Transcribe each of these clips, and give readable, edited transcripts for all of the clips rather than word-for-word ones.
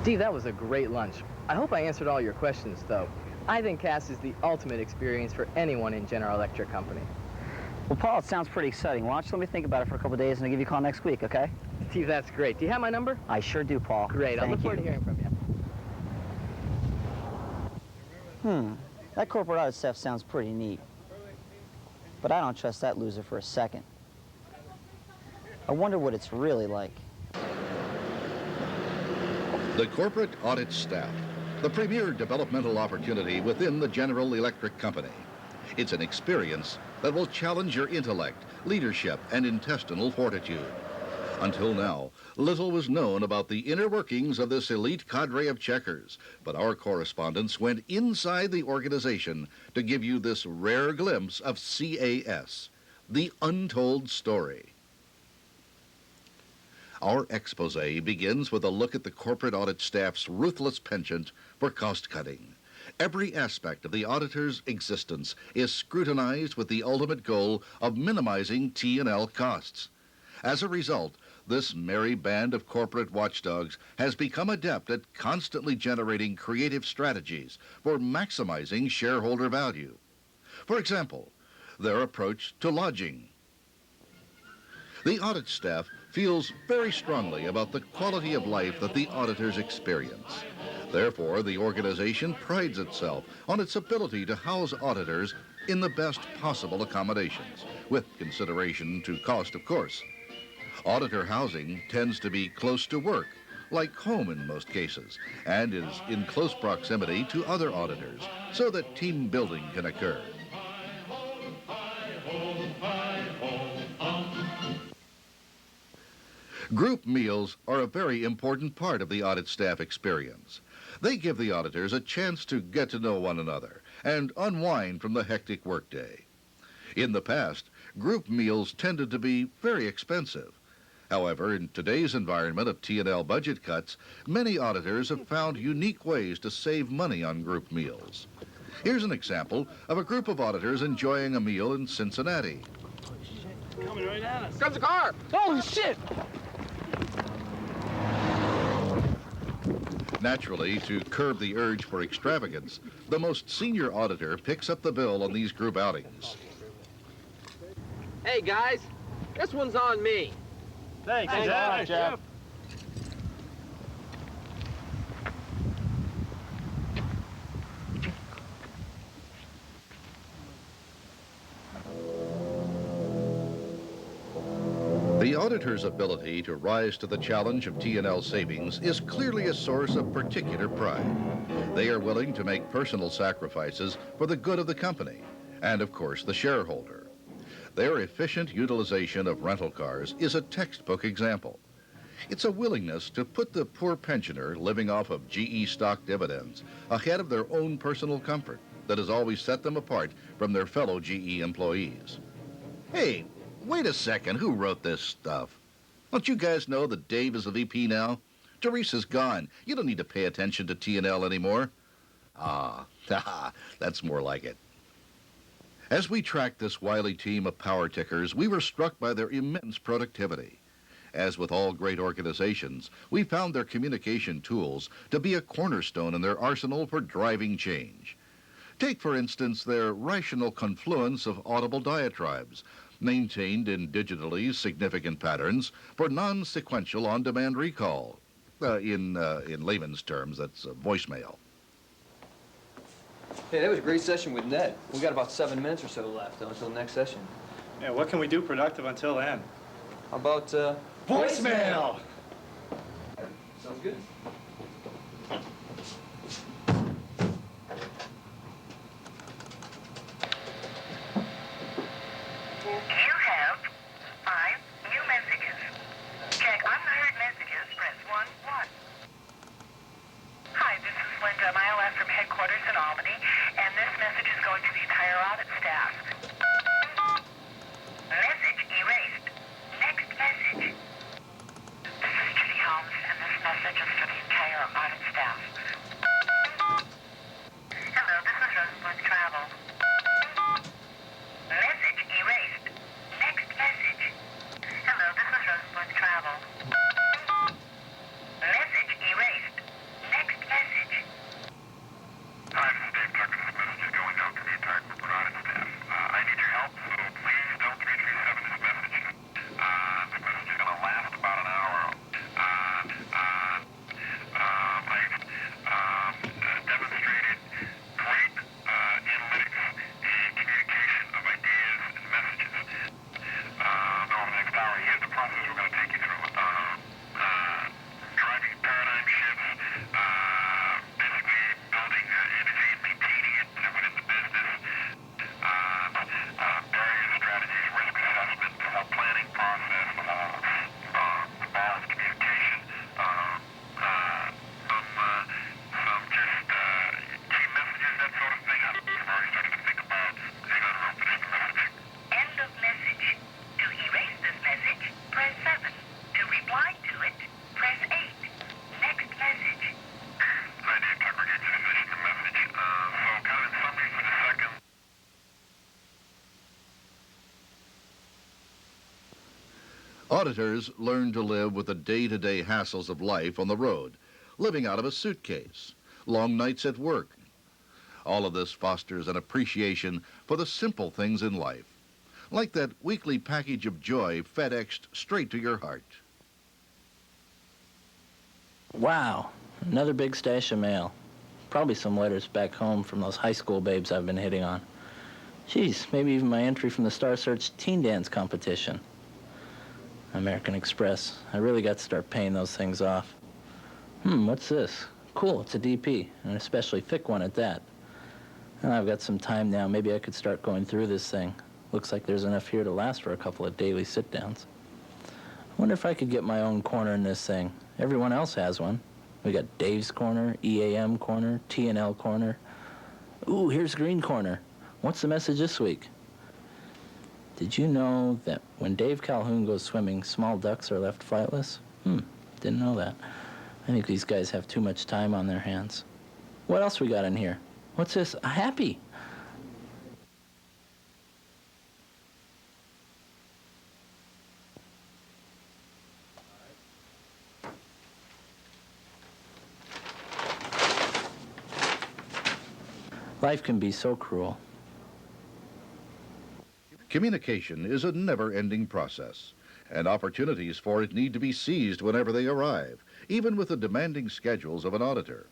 Steve, that was a great lunch. I hope I answered all your questions, though. I think CAS is the ultimate experience for anyone in General Electric Company. Well, Paul, it sounds pretty exciting. Why don't you let me think about it for a couple of days and I'll give you a call next week, okay? Steve, that's great. Do you have my number? I sure do, Paul. Great. I'll look forward to hearing from you. That corporate audit stuff sounds pretty neat. But I don't trust that loser for a second. I wonder what it's really like. The corporate audit staff, the premier developmental opportunity within the General Electric Company. It's an experience that will challenge your intellect, leadership, and intestinal fortitude. Until now, little was known about the inner workings of this elite cadre of checkers, but our correspondents went inside the organization to give you this rare glimpse of CAS, the untold story. Our expose begins with a look at the corporate audit staff's ruthless penchant for cost-cutting. Every aspect of the auditor's existence is scrutinized with the ultimate goal of minimizing T&L costs. As a result, this merry band of corporate watchdogs has become adept at constantly generating creative strategies for maximizing shareholder value. For example, their approach to lodging. The audit staff feels very strongly about the quality of life that the auditors experience. Therefore, the organization prides itself on its ability to house auditors in the best possible accommodations, with consideration to cost, of course. Auditor housing tends to be close to work, like home in most cases, and is in close proximity to other auditors, so that team building can occur. Group meals are a very important part of the audit staff experience. They give the auditors a chance to get to know one another and unwind from the hectic workday. In the past, group meals tended to be very expensive. However, in today's environment of T&L budget cuts, many auditors have found unique ways to save money on group meals. Here's an example of a group of auditors enjoying a meal in Cincinnati. Coming right at us. Comes the car! Oh, shit! Naturally, to curb the urge for extravagance, the most senior auditor picks up the bill on these group outings. Hey, guys, this one's on me. Thanks, Jeff. Jeff. The auditor's ability to rise to the challenge of T&L savings is clearly a source of particular pride. They are willing to make personal sacrifices for the good of the company and, of course, the shareholder. Their efficient utilization of rental cars is a textbook example. It's a willingness to put the poor pensioner living off of GE stock dividends ahead of their own personal comfort that has always set them apart from their fellow GE employees. Hey, wait a second, who wrote this stuff? Don't you guys know that Dave is the VP now? Teresa's gone. You don't need to pay attention to T&L anymore. Ah, that's more like it. As we tracked this wily team of power tickers, we were struck by their immense productivity. As with all great organizations, we found their communication tools to be a cornerstone in their arsenal for driving change. Take, for instance, their rational confluence of audible diatribes, maintained in digitally significant patterns for non-sequential on-demand recall. In layman's terms, that's voicemail. Hey, that was a great session with Ned. We got about 7 minutes or so left until the next session. Yeah, what can we do productive until then? How about, Voicemail! Sounds good. You have 5 new messages. Check unheard messages, press 1, 1. Hi, this is Linda Miles from headquarters in Albany, and this message is going to the entire audit staff. Message erased. Next message. This is Judy Holmes, and this message is for the entire Auditors learn to live with the day-to-day hassles of life on the road, living out of a suitcase, long nights at work. All of this fosters an appreciation for the simple things in life, like that weekly package of joy FedExed straight to your heart. Wow, another big stash of mail. Probably some letters back home from those high school babes I've been hitting on. Geez, maybe even my entry from the Star Search teen dance competition. American Express. I really got to start paying those things off. What's this? Cool, it's a DP, and an especially thick one at that. Well, I've got some time now. Maybe I could start going through this thing. Looks like there's enough here to last for a couple of daily sit-downs. I wonder if I could get my own corner in this thing. Everyone else has one. We got Dave's Corner, EAM Corner, T&L Corner. Ooh, here's Green Corner. What's the message this week? Did you know that when Dave Calhoun goes swimming, small ducks are left flightless? Didn't know that. I think these guys have too much time on their hands. What else we got in here? What's this? A happy. Life can be so cruel. Communication is a never-ending process, and opportunities for it need to be seized whenever they arrive, even with the demanding schedules of an auditor.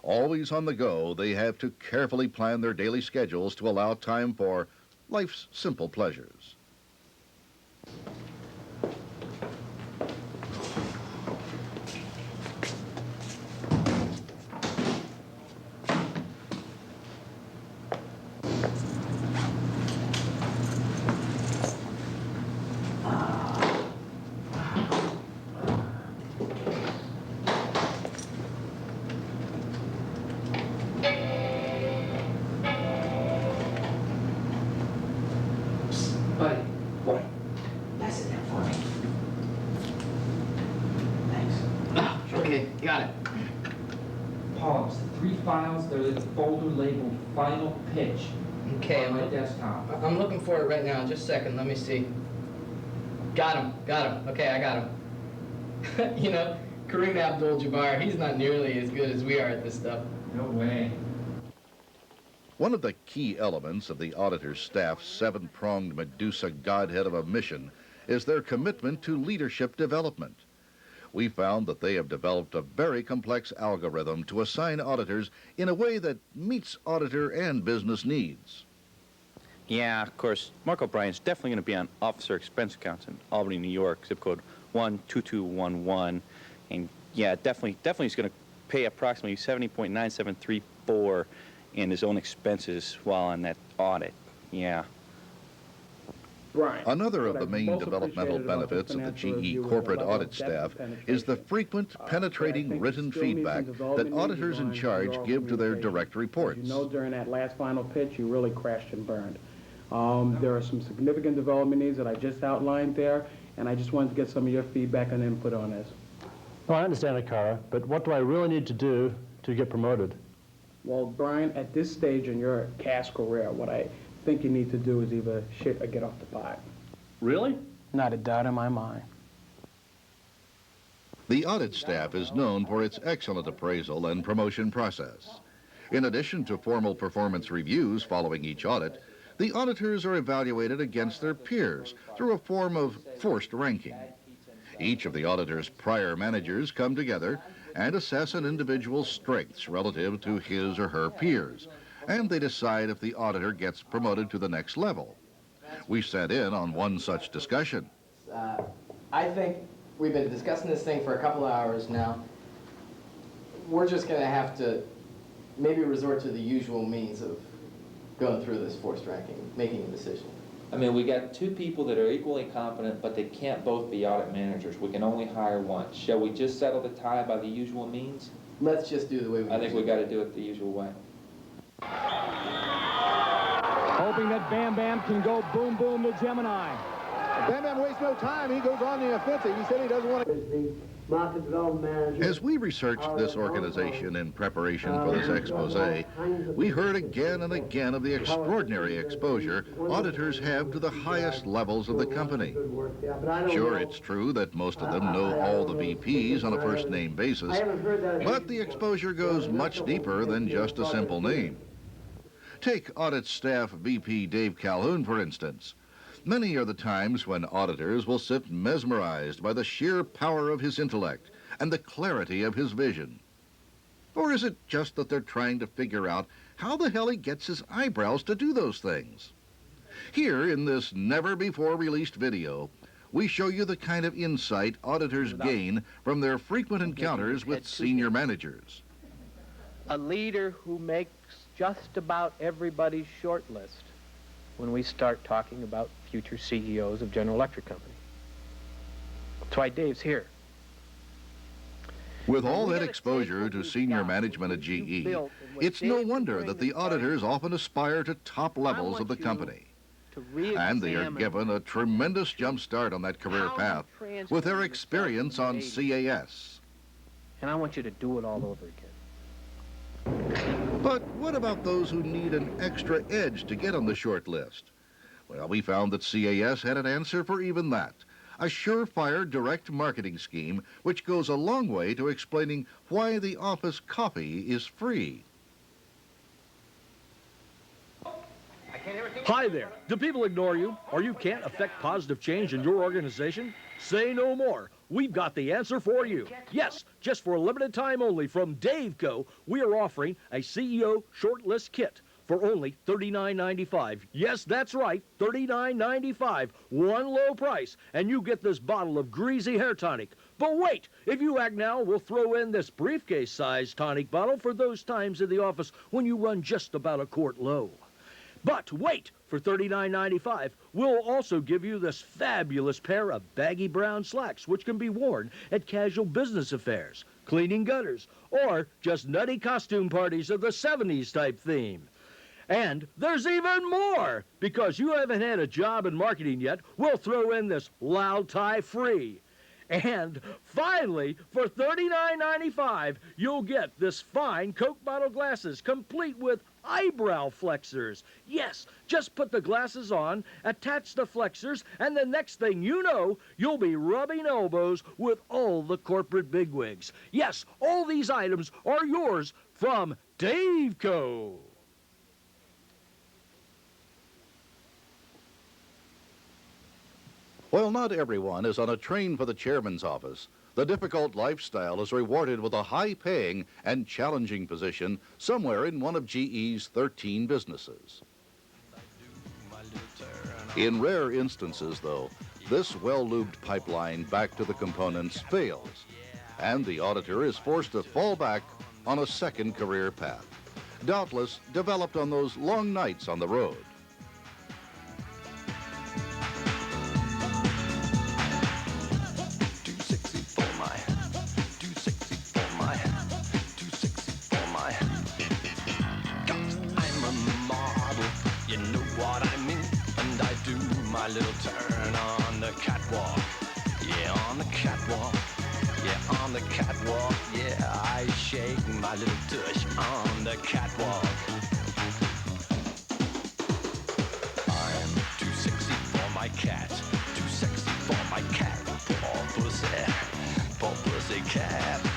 Always on the go, they have to carefully plan their daily schedules to allow time for life's simple pleasures. Buddy, boy, pass it down for me. Thanks. Okay, got it. Paul, it's the 3 files. They're in the folder labeled Final Pitch Okay, on my desktop. I'm looking for it right now. Just a second, let me see. Got him. Okay, I got him. You know, Kareem Abdul-Jabbar, he's not nearly as good as we are at this stuff. No way. One of the key elements of the auditor's staff's 7-pronged Medusa godhead of a mission is their commitment to leadership development. We found that they have developed a very complex algorithm to assign auditors in a way that meets auditor and business needs. Yeah, of course, Mark O'Brien's definitely going to be on officer expense accounts in Albany, New York, zip code 12211. And yeah, definitely he's going to pay approximately $70.9734 in his own expenses while on that audit. Yeah. Brian, Another of the main developmental benefits of the GE corporate audit staff is the frequent, penetrating written feedback that auditors in charge give to their direct reports. You know, during that last final pitch, you really crashed and burned. There are some significant development needs that I just outlined there, and I just wanted to get some of your feedback and input on this. Well, I understand it, Cara, but what do I really need to do to get promoted? Well, Brian, at this stage in your CAS career, what I think you need to do is either shit or get off the pot. Really? Not a doubt in my mind. The audit staff is known for its excellent appraisal and promotion process. In addition to formal performance reviews following each audit, the auditors are evaluated against their peers through a form of forced ranking. Each of the auditor's prior managers come together and assess an individual's strengths relative to his or her peers, and they decide if the auditor gets promoted to the next level. We sat in on one such discussion. I think we've been discussing this thing for a couple of hours now. We're just going to have to maybe resort to the usual means of going through this forced ranking, making a decision. I mean, we got 2 people that are equally competent, but they can't both be audit managers. We can only hire one. Shall we just settle the tie by the usual means? Let's just do the way we I think we got to do it the usual way. Hoping that Bam Bam can go boom boom to Gemini. Bam Bam wastes no time. He goes on the offensive. He said he doesn't want to. market development manager. As we researched this organization in preparation for this expose, we heard again and again of the extraordinary exposure auditors have to the highest levels of the company. Sure, it's true that most of them know all the VPs on a first-name basis, but the exposure goes much deeper than just a simple name. Take Audit Staff VP Dave Calhoun, for instance. Many are the times when auditors will sit mesmerized by the sheer power of his intellect and the clarity of his vision. Or is it just that they're trying to figure out how the hell he gets his eyebrows to do those things? Here in this never-before-released video, we show you the kind of insight auditors gain from their frequent encounters with senior managers. A leader who makes just about everybody's short list when we start talking about future CEOs of General Electric Company. That's why Dave's here. With all that exposure to senior management at GE, it's no wonder that the auditors often aspire to top levels of the company. And they are given a tremendous jump start on that career path with their experience on CAS. And I want you to do it all over again. But what about those who need an extra edge to get on the short list? Well, we found that CAS had an answer for even that. A surefire direct marketing scheme which goes a long way to explaining why the office coffee is free. Hi there. Do people ignore you, or you can't affect positive change in your organization? Say no more. We've got the answer for you. Yes, just for a limited time only from Dave Co., we are offering a CEO shortlist kit for only $39.95. Yes, that's right, $39.95. One low price, and you get this bottle of greasy hair tonic. But wait, if you act now, we'll throw in this briefcase-sized tonic bottle for those times in the office when you run just about a quart low. But wait, for $39.95, we'll also give you this fabulous pair of baggy brown slacks, which can be worn at casual business affairs, cleaning gutters, or just nutty costume parties of the 70s type theme. And there's even more! Because you haven't had a job in marketing yet, we'll throw in this loud tie free. And finally, for $39.95, you'll get this fine Coke bottle glasses, complete with eyebrow flexors. Yes, just put the glasses on, attach the flexors, and the next thing you know, you'll be rubbing elbows with all the corporate bigwigs. Yes, all these items are yours from Dave Co. While not everyone is on a train for the chairman's office, the difficult lifestyle is rewarded with a high-paying and challenging position somewhere in one of GE's 13 businesses. In rare instances, though, this well-lubed pipeline back to the components fails, and the auditor is forced to fall back on a second career path, doubtless developed on those long nights on the road. My little turn on the catwalk, yeah, on the catwalk, yeah, on the catwalk, yeah, I shake my little tush on the catwalk. I'm too sexy for my cat, too sexy for my cat, poor pussy cat.